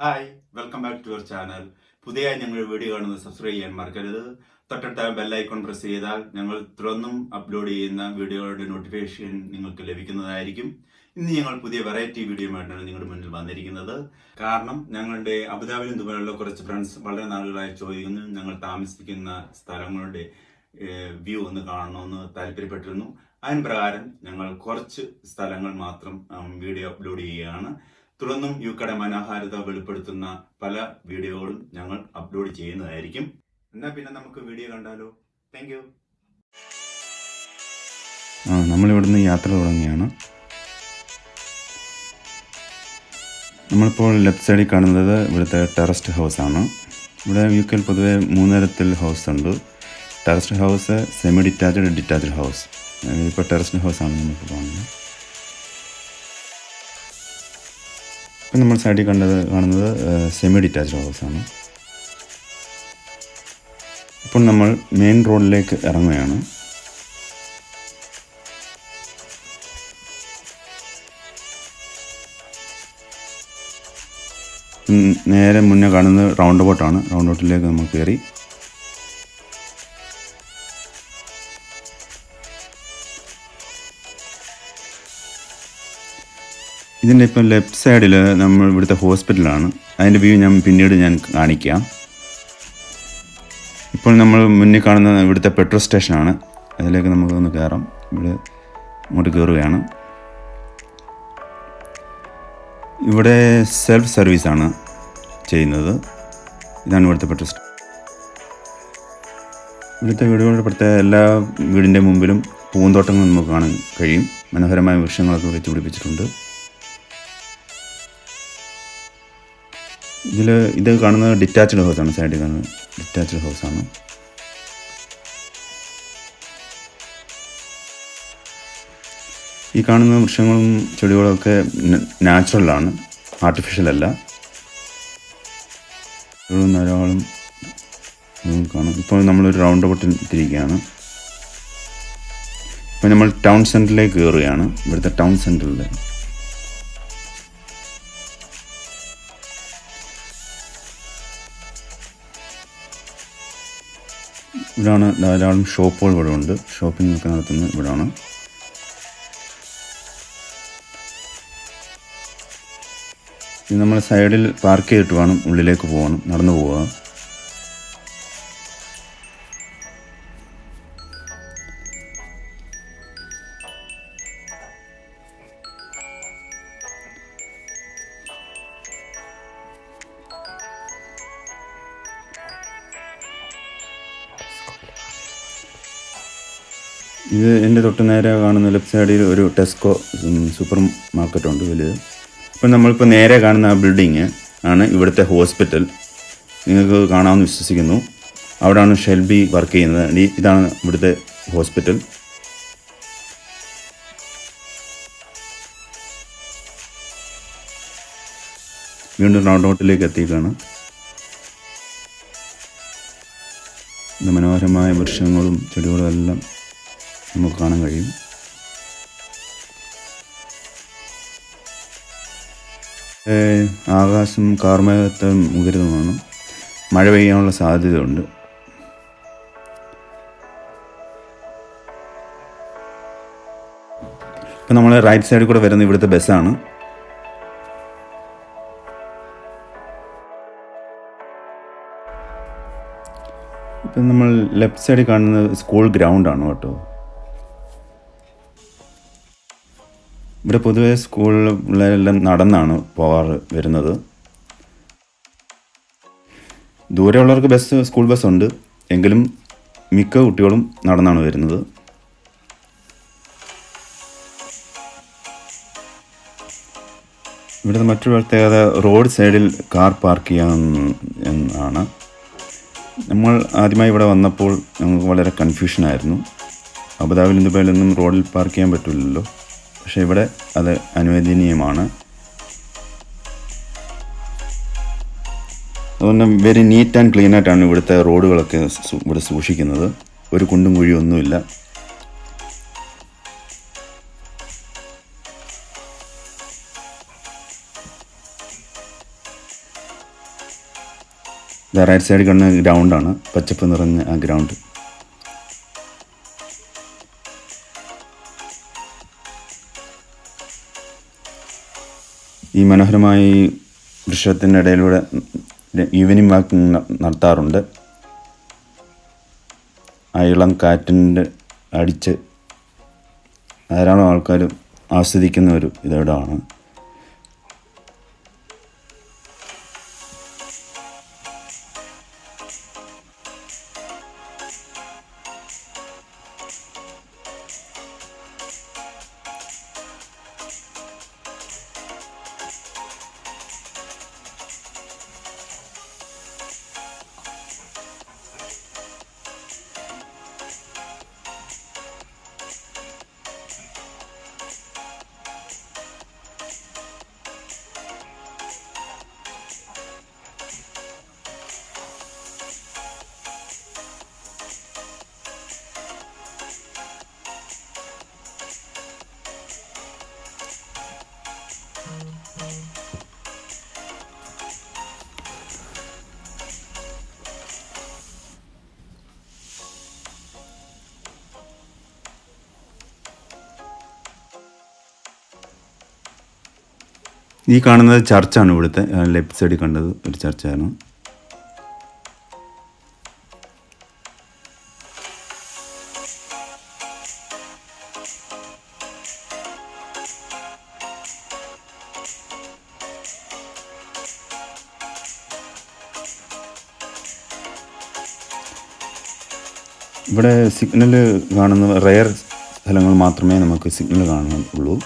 Hi welcome back to your channel. പുതിയതായി ഞങ്ങൾ video കാണുന്നത് സബ്സ്ക്രൈബ് ചെയ്യാൻ മറക്കരുത്. തൊട്ടടുത്ത ബെല്ലൈക്കൺ പ്രസ് ചെയ്താൽ ഞങ്ങൾ തുടർന്നും അപ്ലോഡ് ചെയ്യുന്ന വീഡിയോയുടെ നോട്ടിഫിക്കേഷൻ നിങ്ങൾക്ക് ലഭിക്കുന്നതായിരിക്കും. ഇന്ന് ഞങ്ങൾ പുതിയ വെറൈറ്റി വീഡിയോയുമായിട്ടാണ് നിങ്ങളുടെ മുന്നിൽ വന്നിരിക്കുന്നത്. കാരണം ഞങ്ങളുടെ അബുദാബിയിലും ദുബായിലുള്ള കുറച്ച് ഫ്രണ്ട്സ് വളരെ നാളുകളായി ചോദിക്കുന്നു, ഞങ്ങൾ താമസിക്കുന്ന സ്ഥലങ്ങളുടെ വ്യൂ ഒന്ന് കാണണമെന്ന് താല്പര്യപ്പെട്ടിരുന്നു. അതിന് പ്രകാരം ഞങ്ങൾ കുറച്ച് സ്ഥലങ്ങൾ മാത്രം വീഡിയോ അപ്ലോഡ് ചെയ്യുകയാണ്. തുടർന്നും യുക്കയുടെ മനോഹാരിത വെളിപ്പെടുത്തുന്ന പല വീഡിയോകളും ഞങ്ങൾ അപ്ലോഡ് ചെയ്യുന്നതായിരിക്കും. എന്നാൽ പിന്നെ നമുക്ക് വീഡിയോ കണ്ടാലോ? Thank you. നമ്മളിവിടുന്ന് യാത്ര തുടങ്ങിയാണ്. നമ്മളിപ്പോൾ ലെഫ്റ്റ് സൈഡിൽ കാണുന്നത് ഇവിടുത്തെ ടെറസ്റ്റ് ഹൗസാണ്. ഇവിടെ യു കെയിൽ പൊതുവെ 3 തരത്തിൽ ഹൗസ് ഉണ്ട്. Terraced house, semi detached, detached house. ഇപ്പോൾ ടെറസ്റ്റ് ഹൗസാണ് നമുക്ക് കാണുന്നത്. ഇപ്പം നമ്മൾ സൈഡിൽ കാണുന്നത് സെമി ഡിറ്റാച്ച്ഡ് ഹൗസാണ്. ഇപ്പോൾ നമ്മൾ മെയിൻ റോഡിലേക്ക് ഇറങ്ങുകയാണ്. നേരെ മുന്നേ കാണുന്നത് റൗണ്ട് ബോട്ടാണ്. റൗണ്ട് ബോട്ടിലേക്ക് നമ്മൾ കയറി. ഇതിൻ്റെ ഇപ്പം ലെഫ്റ്റ് സൈഡിൽ നമ്മൾ ഇവിടുത്തെ ഹോസ്പിറ്റലാണ്. അതിൻ്റെ വ്യൂ പിന്നീട് ഞാൻ കാണിക്കാം. ഇപ്പോൾ നമ്മൾ മുന്നിൽ കാണുന്ന ഇവിടുത്തെ പെട്രോൾ സ്റ്റേഷനാണ്. അതിലേക്ക് നമുക്കൊന്ന് കയറാം. ഇവിടെ അങ്ങോട്ട് കയറുകയാണ്. ഇവിടെ സെൽഫ് സർവീസാണ് ചെയ്യുന്നത്. ഇതാണ് ഇവിടുത്തെ പെട്രോൾ സ്റ്റേഷൻ. ഇവിടുത്തെ വീടുകളുടെ പ്രത്യേക എല്ലാ വീടിൻ്റെ മുമ്പിലും പൂന്തോട്ടങ്ങൾ നമുക്ക് കാണാൻ കഴിയും. മനോഹരമായ വൃക്ഷങ്ങളൊക്കെ വെച്ച് പിടിപ്പിച്ചിട്ടുണ്ട്. ഇത് കാണുന്നത് ഡിറ്റാച്ച്ഡ് ഹൗസാണ്. സൈഡിൽ കാണുന്നത് ഡിറ്റാച്ച്ഡ് ഹൗസാണ്. ഈ കാണുന്ന വൃക്ഷങ്ങളും ചെടികളും ഒക്കെ നാച്ചുറലാണ്, ആർട്ടിഫിഷ്യൽ അല്ല. ധാരാളം കാണും. ഇപ്പോൾ നമ്മളൊരു റൗണ്ട് ബോട്ടിൽ തിരിക്കുകയാണ്. ഇപ്പോൾ നമ്മൾ ടൗൺ സെൻറ്ററിലേക്ക് കയറുകയാണ്. ഇവിടുത്തെ ടൗൺ സെൻറ്ററിൽ ഇവിടെയാണ് ധാരാളം ഷോപ്പുകൾ ഇവിടെ ഉണ്ട്. ഷോപ്പിംഗ് ഒക്കെ നടത്തുന്നത് ഇവിടെയാണ്. ഇത് നമ്മൾ സൈഡിൽ പാർക്ക് ചെയ്തിട്ട് വേണം ഉള്ളിലേക്ക് പോകണം, നടന്നു പോവുക. ഇത് എൻ്റെ തൊട്ട് നേരെ കാണുന്ന ലെഫ്റ്റ് സൈഡിൽ ഒരു ടെസ്കോ സൂപ്പർ മാർക്കറ്റുണ്ട് വലുത്. ഇപ്പം നമ്മളിപ്പോൾ നേരെ കാണുന്ന ആ ബിൽഡിങ് ആണ് ഇവിടുത്തെ ഹോസ്പിറ്റൽ. നിങ്ങൾക്ക് കാണാമെന്ന് വിശ്വസിക്കുന്നു. അവിടെയാണ് ഷെൽബി വർക്ക് ചെയ്യുന്നത്. ഇതാണ് ഇവിടുത്തെ ഹോസ്പിറ്റൽ. വീണ്ടും റൗണ്ട് ബോട്ടിലേക്ക് എത്തിയിട്ടാണ്. മനോഹരമായ വൃക്ഷങ്ങളും ചെടികളും എല്ലാം നമുക്ക് കാണാൻ കഴിയും. ആകാശം കാർമേഘത്തെ മുഖരിതമാണ്. മഴ പെയ്യാനുള്ള സാധ്യതയുണ്ട്. ഇപ്പം നമ്മൾ റൈറ്റ് സൈഡിൽ കൂടെ വരുന്ന ഇവിടുത്തെ ബസ്സാണ്. ഇപ്പം നമ്മൾ ലെഫ്റ്റ് സൈഡിൽ കാണുന്നത് സ്കൂൾ ഗ്രൗണ്ടാണ് കേട്ടോ. ഇവിടെ പൊതുവെ സ്കൂളിൽ പിള്ളേരെല്ലാം നടന്നാണ് വരുന്നത്. ദൂരെയുള്ളവർക്ക് സ്കൂൾ ബസ്സുണ്ട്, എങ്കിലും മിക്ക കുട്ടികളും നടന്നാണ് വരുന്നത്. ഇവിടുത്തെ മറ്റൊരു പ്രത്യേകത റോഡ് സൈഡിൽ കാർ പാർക്ക് ചെയ്യാമെന്നാണ്. നമ്മൾ ആദ്യമായി ഇവിടെ വന്നപ്പോൾ ഞങ്ങൾക്ക് വളരെ കൺഫ്യൂഷനായിരുന്നു. അബുദാബിയിലും ദുബായിലൊന്നും റോഡിൽ പാർക്ക് ചെയ്യാൻ പറ്റില്ലല്ലോ. പക്ഷേ ഇവിടെ അത് അനുവദനീയമാണ്. അതുകൊണ്ട് വെരി നീറ്റ് ആൻഡ് ക്ലീൻ ആയിട്ടാണ് ഇവിടുത്തെ റോഡുകളൊക്കെ ഇവിടെ സൂക്ഷിക്കുന്നത്. ഒരു കുണ്ടും കുഴിയൊന്നുമില്ല. റൈറ്റ് സൈഡിൽ കാണുന്ന ഗ്രൗണ്ടാണ്, പച്ചപ്പ് നിറഞ്ഞ ആ ഗ്രൗണ്ട്. ഈ മനോഹരമായ ഈ വൃക്ഷത്തിൻ്റെ ഇടയിലൂടെ ഈവനിങ് വാക്കിംഗ് നടത്താറുണ്ട്. ആ ഇളം കാറ്റിൻ്റെ അടിച്ച് ധാരാളം ആൾക്കാർ ആസ്വദിക്കുന്ന ഒരു ഇതാണ്. ഈ കാണുന്നത് ചർച്ചാണ്. ഇവിടുത്തെ ലെഫ്റ്റ് സൈഡിൽ കണ്ടത് ഒരു ചർച്ചാണ്. ഇവിടെ സിഗ്നൽ കാണുന്ന റെയർ സ്ഥലങ്ങൾ മാത്രമേ നമുക്ക് സിഗ്നൽ കാണുള്ളൂ.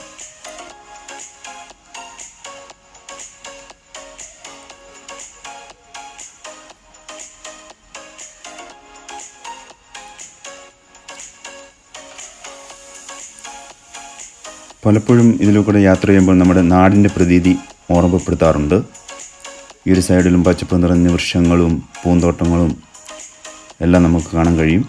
പലപ്പോഴും ഇതിലൂടെ യാത്ര ചെയ്യുമ്പോൾ നമ്മുടെ നാടിൻ്റെ പ്രതീതി ഓർമ്മപ്പെടുത്താറുണ്ട്. ഈ ഒരു സൈഡിലും പച്ചപ്പ് നിറഞ്ഞ വൃക്ഷങ്ങളും പൂന്തോട്ടങ്ങളും എല്ലാം നമുക്ക് കാണാൻ കഴിയും.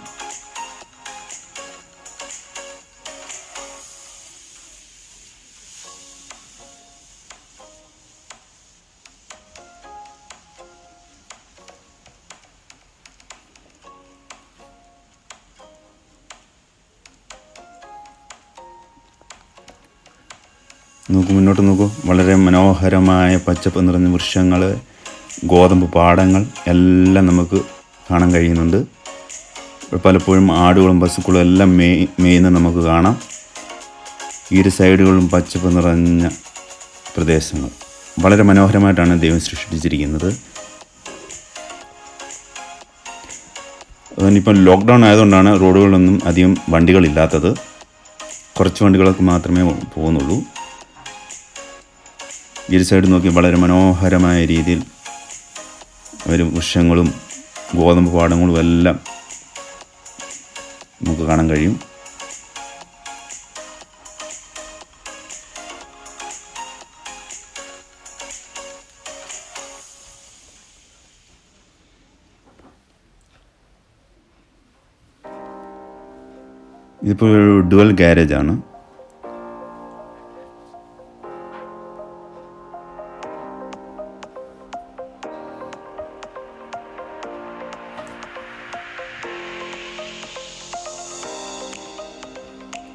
നോക്കൂ, മുന്നോട്ട് നോക്കൂ. വളരെ മനോഹരമായ പച്ചപ്പ് നിറഞ്ഞ വൃക്ഷങ്ങൾ, ഗോതമ്പ് പാടങ്ങൾ എല്ലാം നമുക്ക് കാണാൻ കഴിയുന്നുണ്ട്. പലപ്പോഴും ആടുകളും പശുക്കളും എല്ലാം മേയുന്ന നമുക്ക് കാണാം. ഇരു സൈഡുകളും പച്ചപ്പ് നിറഞ്ഞ പ്രദേശങ്ങൾ വളരെ മനോഹരമായിട്ടാണ് ദൈവം സൃഷ്ടിച്ചിരിക്കുന്നത്. അതിനിപ്പം ലോക്ക്ഡൗൺ ആയതുകൊണ്ടാണ് റോഡുകളിലൊന്നും അധികം വണ്ടികളില്ലാത്തത്. കുറച്ച് വണ്ടികളൊക്കെ മാത്രമേ പോകുന്നുള്ളൂ. ഈ സൈഡ് നോക്കി വളരെ മനോഹരമായ രീതിയിൽ ഒരു വൃക്ഷങ്ങളും ഗോതമ്പ് പാടങ്ങളും എല്ലാം നമുക്ക് കാണാൻ കഴിയും. ഇതിപ്പോൾ ഒരു ഡുവൽ ഗാരേജാണ്.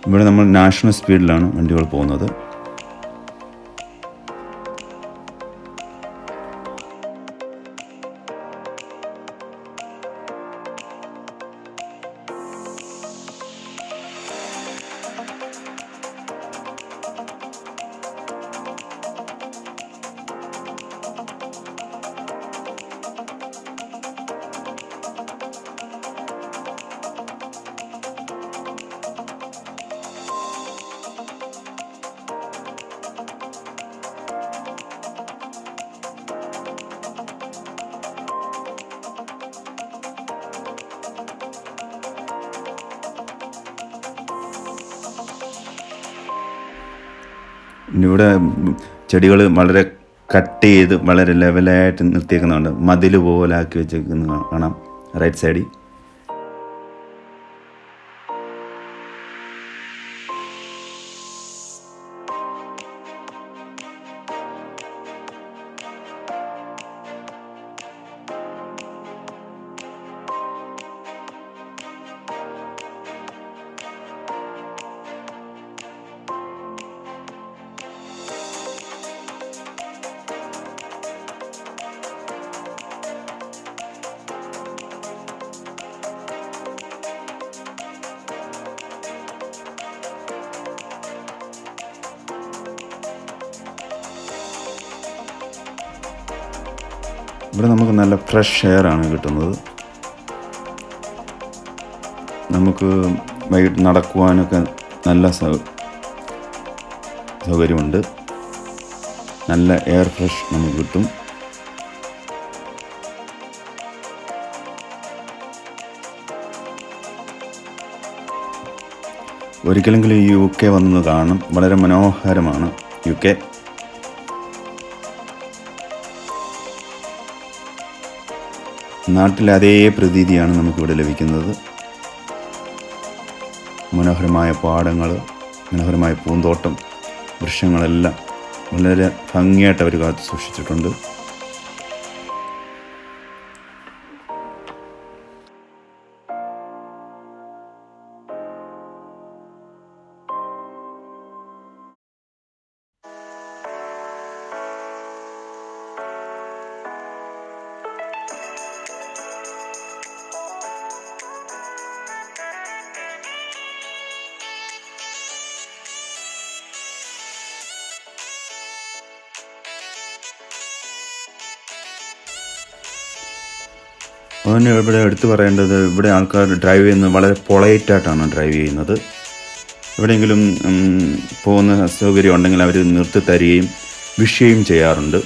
ഇവിടെ നമ്മൾ നാഷണൽ സ്പീഡിലാണ് വണ്ടികൾ പോകുന്നത്. ഇവിടെ ചെടികൾ വളരെ കട്ട് ചെയ്ത് വളരെ ലെവലായിട്ട് നിർത്തിയേക്കുന്നുണ്ട്. മതിൽ പോലെ ആക്കി വെച്ചേക്കുന്ന കാണാം റൈറ്റ് സൈഡിൽ. ഇവിടെ നമുക്ക് നല്ല ഫ്രഷ് എയറാണ് കിട്ടുന്നത്. നമുക്ക് വൈകിട്ട് നടക്കുവാനൊക്കെ നല്ല സൗകര്യമുണ്ട്. നല്ല എയർ ഫ്രഷ് നമുക്ക് കിട്ടും. ഒരിക്കലെങ്കിലും UK വന്ന് കാണും. വളരെ മനോഹരമാണ് UK. നാട്ടിലെ അതേ പ്രതീതിയാണ് നമുക്കിവിടെ ലഭിക്കുന്നത്. മനോഹരമായ പാടങ്ങൾ, മനോഹരമായ പൂന്തോട്ടം, വൃക്ഷങ്ങളെല്ലാം വളരെ ഭംഗിയായിട്ട് അവർ കാത്തു സൂക്ഷിച്ചിട്ടുണ്ട്. അതിന് ഇവിടെ എടുത്തു പറയേണ്ടത്, ഇവിടെ ആൾക്കാർ ഡ്രൈവ് ചെയ്യുന്നത് വളരെ പൊളൈറ്റായിട്ടാണ് ഡ്രൈവ് ചെയ്യുന്നത്. എവിടെയെങ്കിലും പോകുന്ന സൗകര്യം ഉണ്ടെങ്കിൽ അവർ നിർത്തി തരികയും വിഷ് ചെയ്യുകയും ചെയ്യാറുണ്ട്.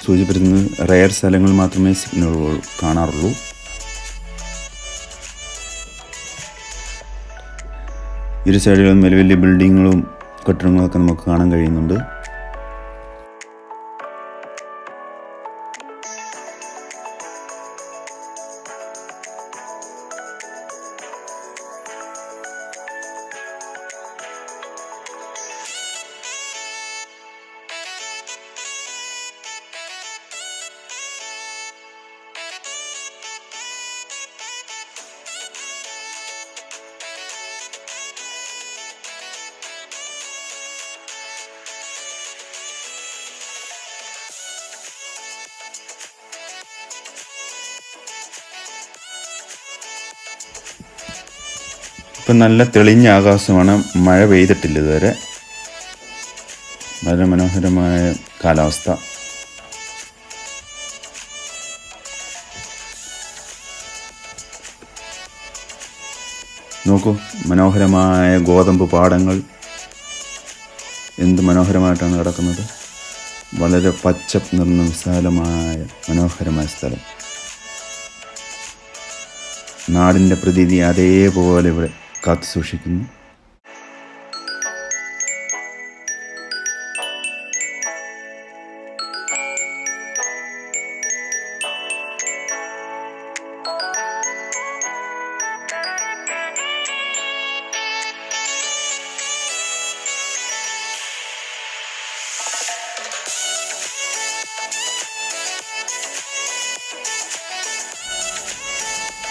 സൂചിപ്പിക്കുന്നത് റെയർ സ്ഥലങ്ങൾ മാത്രമേ സിഗ്നലുകൾ കാണാറുള്ളൂ. ഇരു സൈഡുകളും വലിയ വലിയ ബിൽഡിങ്ങുകളും കെട്ടിടങ്ങളൊക്കെ നമുക്ക് കാണാൻ കഴിയുന്നുണ്ട്. ഇപ്പം നല്ല തെളിഞ്ഞ ആകാശമാണ്. മഴ പെയ്തിട്ടില്ല ഇതുവരെ. വളരെ മനോഹരമായ കാലാവസ്ഥ. നോക്കൂ, മനോഹരമായ ഗോതമ്പ് പാടങ്ങൾ എന്ത് മനോഹരമായിട്ടാണ് കിടക്കുന്നത്. വളരെ പച്ചപ്പ് നിറഞ്ഞ വിശാലമായ മനോഹരമായ സ്ഥലം. നാടിൻ്റെ പ്രതീതി അതേപോലെ ഇവിടെ കാത്തു സൂക്ഷിക്കുന്നു.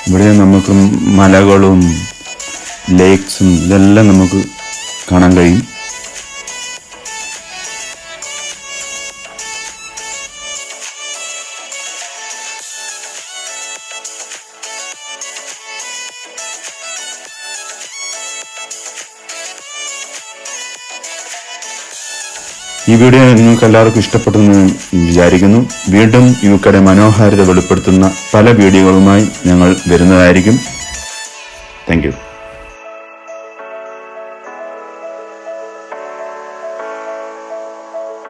ഇവിടെ നമുക്ക് മലകളും ലേക്സും ഇതെല്ലാം നമുക്ക് കാണാൻ കഴിയും. ഈ വീഡിയോ നിങ്ങൾക്ക് എല്ലാവർക്കും ഇഷ്ടപ്പെട്ടെന്ന് വിചാരിക്കുന്നു. വീണ്ടും യുകെയുടെ മനോഹാരിത വെളിപ്പെടുത്തുന്ന പല വീഡിയോകളുമായി ഞങ്ങൾ വരുന്നതായിരിക്കും. Thank you.